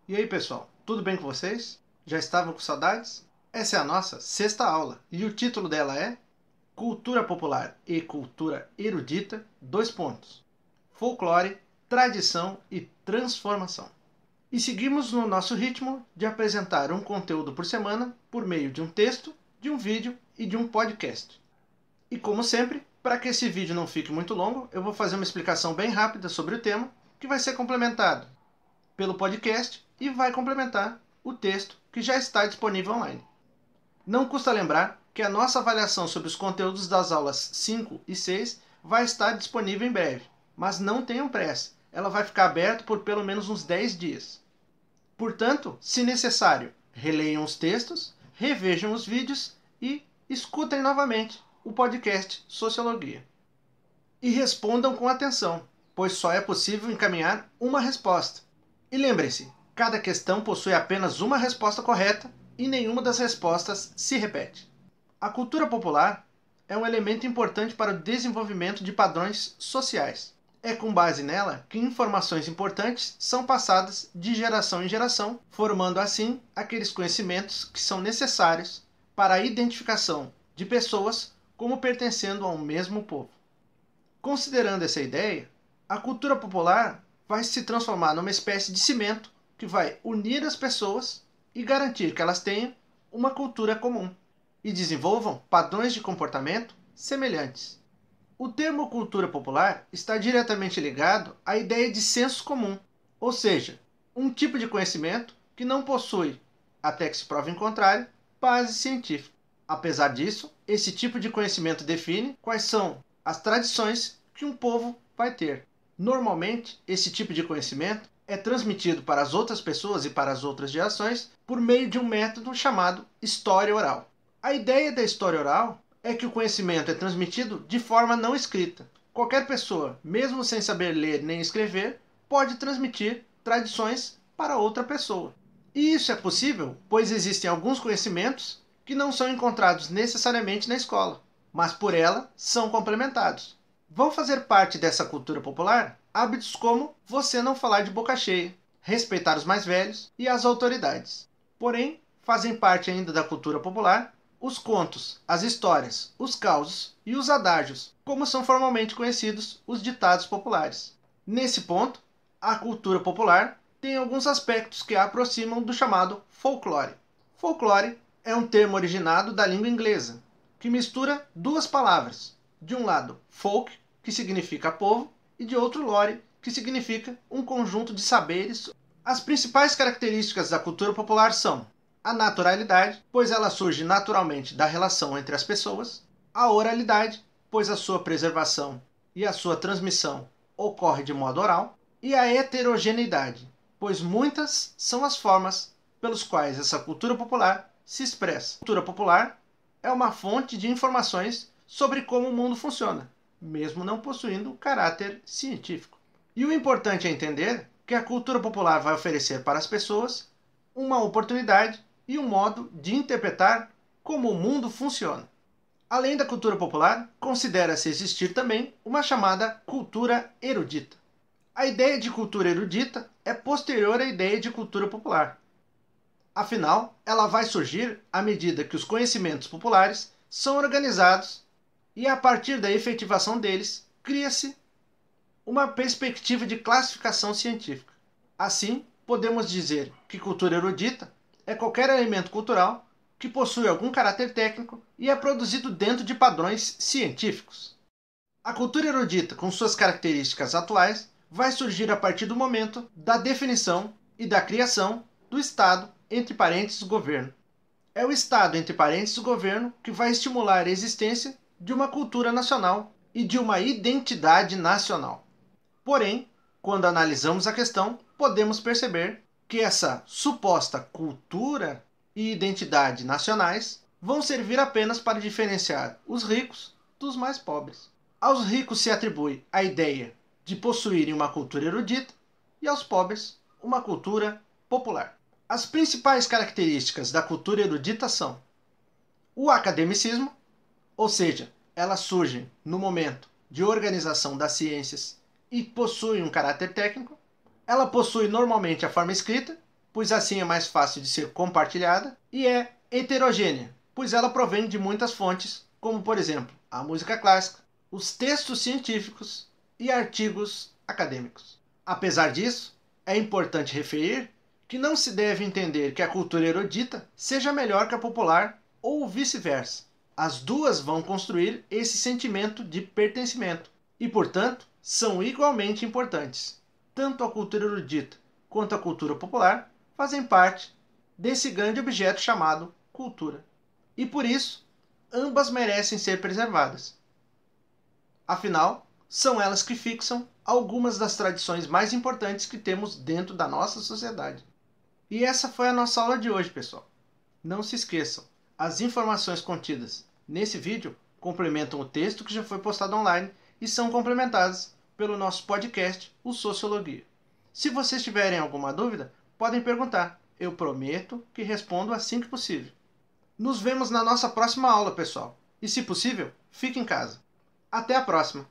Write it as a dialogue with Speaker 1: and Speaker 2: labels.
Speaker 1: E aí pessoal, tudo bem com vocês? Já estavam com saudades? Essa é a nossa sexta aula e o título dela é Cultura Popular e Cultura Erudita, Folclore, Tradição e Transformação. E seguimos no nosso ritmo de apresentar um conteúdo por semana por meio de um texto, de um vídeo e de um podcast. E como sempre, para que esse vídeo não fique muito longo, eu vou fazer uma explicação bem rápida sobre o tema, que vai ser complementado pelo podcast e vai complementar o texto que já está disponível online. Não custa lembrar que a nossa avaliação sobre os conteúdos das aulas 5 e 6 vai estar disponível em breve, mas não tenham pressa, ela vai ficar aberta por pelo menos uns 10 dias. Portanto, se necessário, releiam os textos, revejam os vídeos e escutem novamente o podcast Sociologia. E respondam com atenção, pois só é possível encaminhar uma resposta. E lembrem-se, cada questão possui apenas uma resposta correta e nenhuma das respostas se repete. A cultura popular é um elemento importante para o desenvolvimento de padrões sociais. É com base nela que informações importantes são passadas de geração em geração, formando assim aqueles conhecimentos que são necessários para a identificação de pessoas como pertencendo a um mesmo povo. Considerando essa ideia, a cultura popular vai se transformar numa espécie de cimento que vai unir as pessoas e garantir que elas tenham uma cultura comum e desenvolvam padrões de comportamento semelhantes. O termo cultura popular está diretamente ligado à ideia de senso comum, ou seja, um tipo de conhecimento que não possui, até que se prove em contrário, base científica. Apesar disso, esse tipo de conhecimento define quais são as tradições que um povo vai ter. Normalmente, esse tipo de conhecimento é transmitido para as outras pessoas e para as outras gerações por meio de um método chamado história oral. A ideia da história oral é que o conhecimento é transmitido de forma não escrita. Qualquer pessoa, mesmo sem saber ler nem escrever, pode transmitir tradições para outra pessoa. E isso é possível, pois existem alguns conhecimentos que não são encontrados necessariamente na escola, mas por ela são complementados. Vão fazer parte dessa cultura popular hábitos como você não falar de boca cheia, respeitar os mais velhos e as autoridades. Porém, fazem parte ainda da cultura popular os contos, as histórias, os causos e os adágios, como são formalmente conhecidos os ditados populares. Nesse ponto, a cultura popular tem alguns aspectos que a aproximam do chamado folclore. Folclore é um termo originado da língua inglesa, que mistura duas palavras. De um lado, folk, que significa povo, e de outro, lore, que significa um conjunto de saberes. As principais características da cultura popular são a naturalidade, pois ela surge naturalmente da relação entre as pessoas, a oralidade, pois a sua preservação e a sua transmissão ocorre de modo oral, e a heterogeneidade, pois muitas são as formas pelos quais essa cultura popular se expressa. A cultura popular é uma fonte de informações sobre como o mundo funciona, mesmo não possuindo caráter científico. E o importante é entender que a cultura popular vai oferecer para as pessoas uma oportunidade e um modo de interpretar como o mundo funciona. Além da cultura popular, considera-se existir também uma chamada cultura erudita. A ideia de cultura erudita é posterior à ideia de cultura popular. Afinal, ela vai surgir à medida que os conhecimentos populares são organizados e, a partir da efetivação deles, cria-se uma perspectiva de classificação científica. Assim, podemos dizer que cultura erudita é qualquer elemento cultural que possui algum caráter técnico e é produzido dentro de padrões científicos. A cultura erudita, com suas características atuais, vai surgir a partir do momento da definição e da criação do Estado, entre parênteses, governo. É o Estado, entre parênteses, governo, que vai estimular a existência de uma cultura nacional e de uma identidade nacional. Porém, quando analisamos a questão, podemos perceber que essa suposta cultura e identidade nacionais vão servir apenas para diferenciar os ricos dos mais pobres. Aos ricos se atribui a ideia de possuírem uma cultura erudita e aos pobres uma cultura popular. As principais características da cultura erudita são o academicismo, ou seja, elas surgem no momento de organização das ciências e possuem um caráter técnico. Ela possui normalmente a forma escrita, pois assim é mais fácil de ser compartilhada, e é heterogênea, pois ela provém de muitas fontes, como por exemplo a música clássica, os textos científicos e artigos acadêmicos. Apesar disso, é importante referir que não se deve entender que a cultura erudita seja melhor que a popular ou vice-versa. As duas vão construir esse sentimento de pertencimento e, portanto, são igualmente importantes. Tanto a cultura erudita quanto a cultura popular fazem parte desse grande objeto chamado cultura. E por isso, ambas merecem ser preservadas. Afinal, são elas que fixam algumas das tradições mais importantes que temos dentro da nossa sociedade. E essa foi a nossa aula de hoje, pessoal. Não se esqueçam, as informações contidas nesse vídeo complementam o texto que já foi postado online e são complementadas pelo nosso podcast, o Sociologia. Se vocês tiverem alguma dúvida, podem perguntar. Eu prometo que respondo assim que possível. Nos vemos na nossa próxima aula, pessoal. E se possível, fique em casa. Até a próxima!